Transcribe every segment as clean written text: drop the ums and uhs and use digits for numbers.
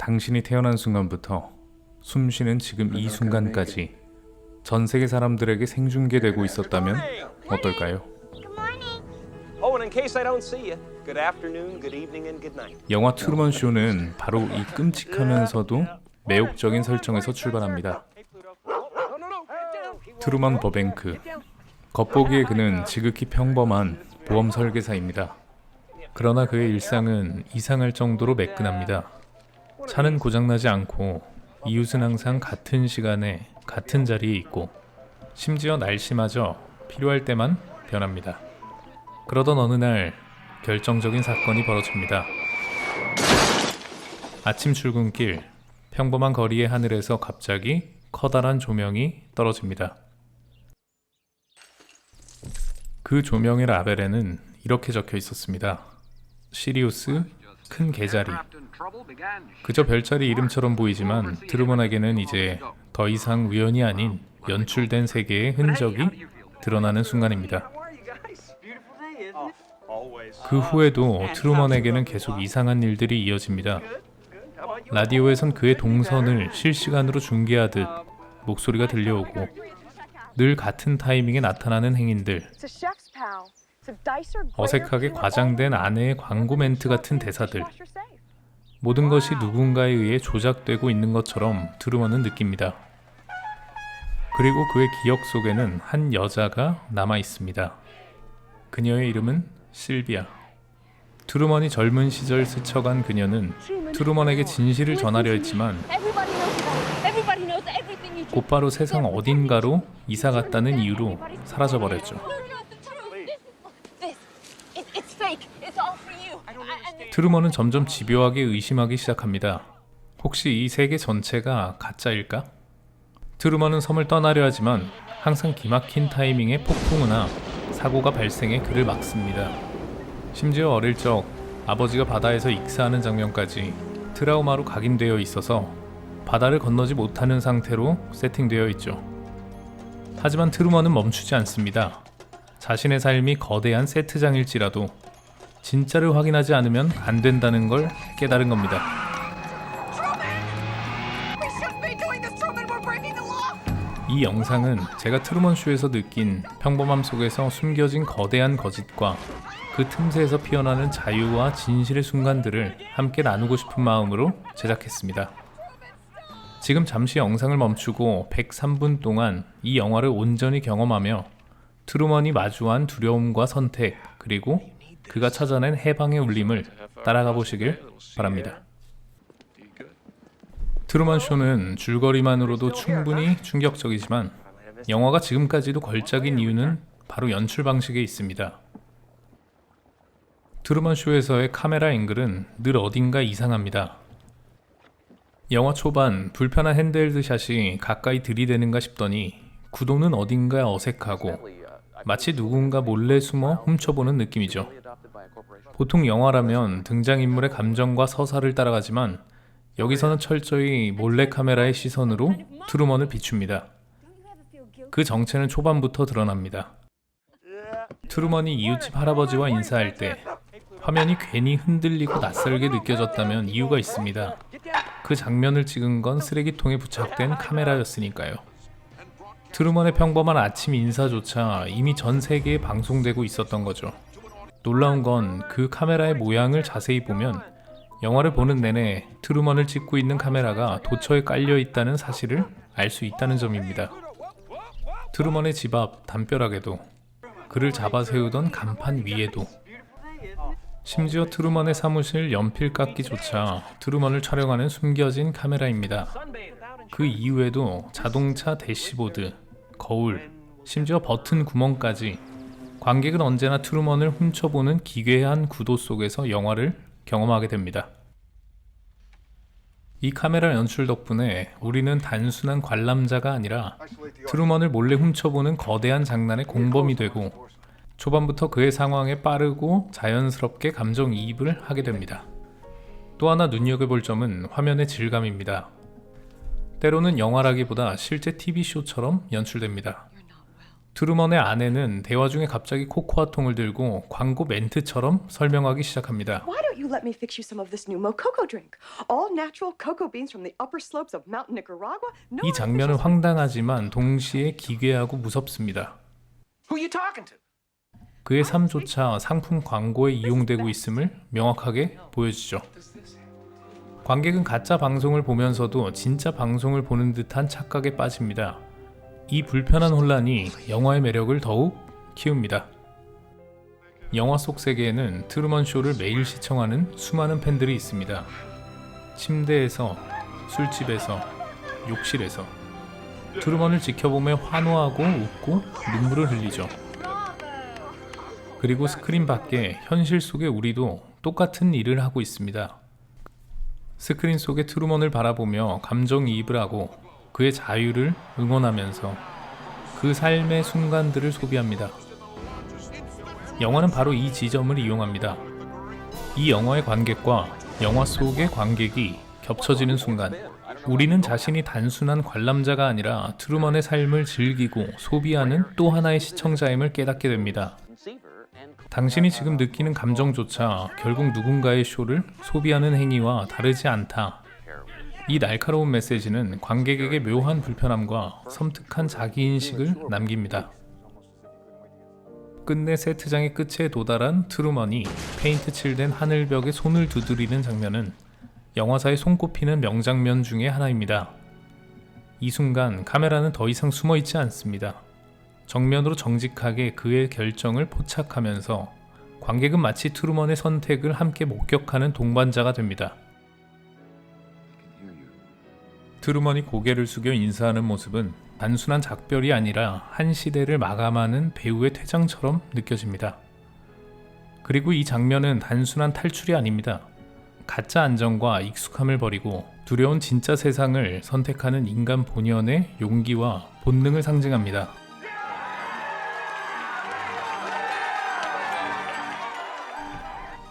당신이 태어난 순간부터 숨쉬는 지금 이 순간까지 전 세계 사람들에게 생중계되고 있었다면 어떨까요? Oh, and in case I don't see you, good afternoon, good evening, and good night. 영화 트루먼 쇼는 바로 이 끔찍하면서도 매혹적인 설정에서 출발합니다. 트루먼 버뱅크. 겉보기에 그는 지극히 평범한 보험 설계사입니다. 그러나 그의 일상은 이상할 정도로 매끈합니다. 차는 고장나지 않고 이웃은 항상 같은 시간에 같은 자리에 있고 심지어 날씨마저 필요할 때만 변합니다. 그러던 어느 날 결정적인 사건이 벌어집니다. 아침 출근길 평범한 거리의 하늘에서 갑자기 커다란 조명이 떨어집니다. 그 조명의 라벨에는 이렇게 적혀 있었습니다. 시리우스 큰 개자리. 그저 별자리 이름처럼 보이지만 트루먼에게는 이제 더 이상 우연이 아닌 연출된 세계의 흔적이 드러나는 순간입니다. 그 후에도 트루먼에게는 계속 이상한 일들이 이어집니다. 라디오에선 그의 동선을 실시간으로 중계하듯 목소리가 들려오고 늘 같은 타이밍에 나타나는 행인들, 어색하게 과장된 아내의 광고 멘트 같은 대사들, 모든 것이 누군가에 의해 조작되고 있는 것처럼 트루먼은 느낍니다. 그리고 그의 기억 속에는 한 여자가 남아 있습니다. 그녀의 이름은 실비아. 트루먼이 젊은 시절 스쳐간 그녀는 트루먼에게 진실을 전하려 했지만 곧바로 세상 어딘가로 이사 갔다는 이유로 사라져버렸죠. 트루먼은 점점 집요하게 의심하기 시작합니다. 혹시 이 세계 전체가 가짜일까? 트루먼은 섬을 떠나려 하지만 항상 기막힌 타이밍에 폭풍우나 사고가 발생해 그를 막습니다. 심지어 어릴 적 아버지가 바다에서 익사하는 장면까지 트라우마로 각인되어 있어서 바다를 건너지 못하는 상태로 세팅되어 있죠. 하지만 트루먼은 멈추지 않습니다. 자신의 삶이 거대한 세트장일지라도 진짜를 확인하지 않으면 안 된다는 걸 깨달은 겁니다. 이 영상은 제가 트루먼 쇼에서 느낀 평범함 속에서 숨겨진 거대한 거짓과 그 틈새에서 피어나는 자유와 진실의 순간들을 함께 나누고 싶은 마음으로 제작했습니다. 지금 잠시 영상을 멈추고 103분 동안 이 영화를 온전히 경험하며 트루먼이 마주한 두려움과 선택, 그리고 그가 찾아낸 해방의 울림을 따라가 보시길 바랍니다. 트루먼 쇼는 줄거리만으로도 충분히 충격적이지만 영화가 지금까지도 걸작인 이유는 바로 연출 방식에 있습니다. 트루먼 쇼에서의 카메라 앵글은 늘 어딘가 이상합니다. 영화 초반 불편한 핸드헬드 샷이 가까이 들이대는가 싶더니 구도는 어딘가 어색하고 마치 누군가 몰래 숨어 훔쳐보는 느낌이죠. 보통 영화라면 등장인물의 감정과 서사를 따라가지만 여기서는 철저히 몰래카메라의 시선으로 트루먼을 비춥니다. 그 정체는 초반부터 드러납니다. 트루먼이 이웃집 할아버지와 인사할 때 화면이 괜히 흔들리고 낯설게 느껴졌다면 이유가 있습니다. 그 장면을 찍은 건 쓰레기통에 부착된 카메라였으니까요. 트루먼의 평범한 아침 인사조차 이미 전 세계에 방송되고 있었던 거죠. 놀라운 건 그 카메라의 모양을 자세히 보면 영화를 보는 내내 트루먼을 찍고 있는 카메라가 도처에 깔려 있다는 사실을 알 수 있다는 점입니다. 트루먼의 집 앞 담벼락에도, 그를 잡아 세우던 간판 위에도, 심지어 트루먼의 사무실 연필깎이조차 트루먼을 촬영하는 숨겨진 카메라입니다. 그 이후에도 자동차 대시보드, 거울, 심지어 버튼 구멍까지 관객은 언제나 트루먼을 훔쳐보는 기괴한 구도 속에서 영화를 경험하게 됩니다. 이 카메라 연출 덕분에 우리는 단순한 관람자가 아니라 트루먼을 몰래 훔쳐보는 거대한 장난의 공범이 되고 초반부터 그의 상황에 빠르고 자연스럽게 감정이입을 하게 됩니다. 또 하나 눈여겨볼 점은 화면의 질감입니다. 때로는 영화라기보다 실제 TV쇼처럼 연출됩니다. 트루먼의 아내는 대화 중에 갑자기 코코아통을 들고 광고 멘트처럼 설명하기 시작합니다. Why don't you let me fix you some of this new Mococo drink? All natural cocoa beans from the upper slopes of Mount Nicaragua. No 이 장면은 황당하지만 동시에 기괴하고 무섭습니다. Who you talking to? 그의 삶조차 상품 광고에 이용되고 있음을 명확하게 보여주죠. 관객은 가짜 방송을 보면서도 진짜 방송을 보는 듯한 착각에 빠집니다. 이 불편한 혼란이 영화의 매력을 더욱 키웁니다. 영화 속 세계에는 트루먼 쇼를 매일 시청하는 수많은 팬들이 있습니다. 침대에서, 술집에서, 욕실에서 트루먼을 지켜보며 환호하고 웃고 눈물을 흘리죠. 그리고 스크린 밖에 현실 속의 우리도 똑같은 일을 하고 있습니다. 스크린 속의 트루먼을 바라보며 감정이입을 하고 그의 자유를 응원하면서 그 삶의 순간들을 소비합니다. 영화는 바로 이 지점을 이용합니다. 이 영화의 관객과 영화 속의 관객이 겹쳐지는 순간 우리는 자신이 단순한 관람자가 아니라 트루먼의 삶을 즐기고 소비하는 또 하나의 시청자임을 깨닫게 됩니다. 당신이 지금 느끼는 감정조차 결국 누군가의 쇼를 소비하는 행위와 다르지 않다. 이 날카로운 메시지는 관객에게 묘한 불편함과 섬뜩한 자기인식을 남깁니다. 끝내 세트장의 끝에 도달한 트루먼이 페인트 칠된 하늘벽에 손을 두드리는 장면은 영화사에 손꼽히는 명장면 중에 하나입니다. 이 순간 카메라는 더 이상 숨어있지 않습니다. 정면으로 정직하게 그의 결정을 포착하면서 관객은 마치 트루먼의 선택을 함께 목격하는 동반자가 됩니다. 트루먼이 고개를 숙여 인사하는 모습은 단순한 작별이 아니라 한 시대를 마감하는 배우의 퇴장처럼 느껴집니다. 그리고 이 장면은 단순한 탈출이 아닙니다. 가짜 안정과 익숙함을 버리고 두려운 진짜 세상을 선택하는 인간 본연의 용기와 본능을 상징합니다.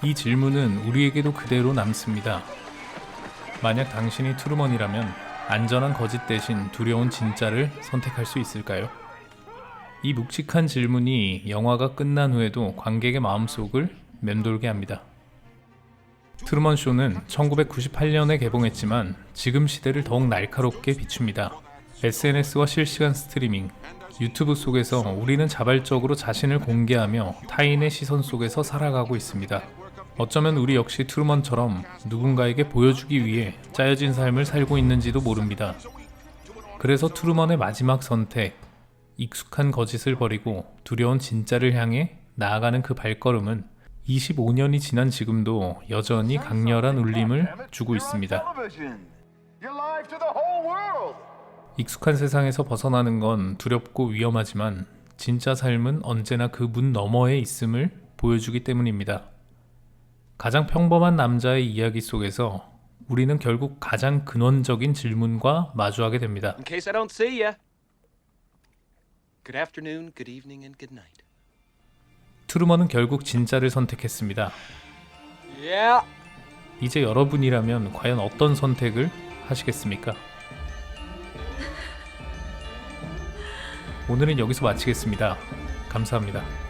이 질문은 우리에게도 그대로 남습니다. 만약 당신이 트루먼이라면 안전한 거짓 대신 두려운 진짜를 선택할 수 있을까요? 이 묵직한 질문이 영화가 끝난 후에도 관객의 마음속을 맴돌게 합니다. 트루먼 쇼는 1998년에 개봉했지만 지금 시대를 더욱 날카롭게 비춥니다. SNS와 실시간 스트리밍, 유튜브 속에서 우리는 자발적으로 자신을 공개하며 타인의 시선 속에서 살아가고 있습니다. 어쩌면 우리 역시 트루먼처럼 누군가에게 보여주기 위해 짜여진 삶을 살고 있는지도 모릅니다. 그래서 트루먼의 마지막 선택, 익숙한 거짓을 버리고 두려운 진짜를 향해 나아가는 그 발걸음은 25년이 지난 지금도 여전히 강렬한 울림을 주고 있습니다. 익숙한 세상에서 벗어나는 건 두렵고 위험하지만 진짜 삶은 언제나 그 문 너머에 있음을 보여주기 때문입니다. 가장 평범한 남자의 이야기 속에서 우리는 결국 가장 근원적인 질문과 마주하게 됩니다. In case I don't see you. Good afternoon, good evening, and good night. 트루먼은 결국 진짜를 선택했습니다. Yeah. 이제 여러분이라면 과연 어떤 선택을 하시겠습니까? 오늘은 여기서 마치겠습니다. 감사합니다.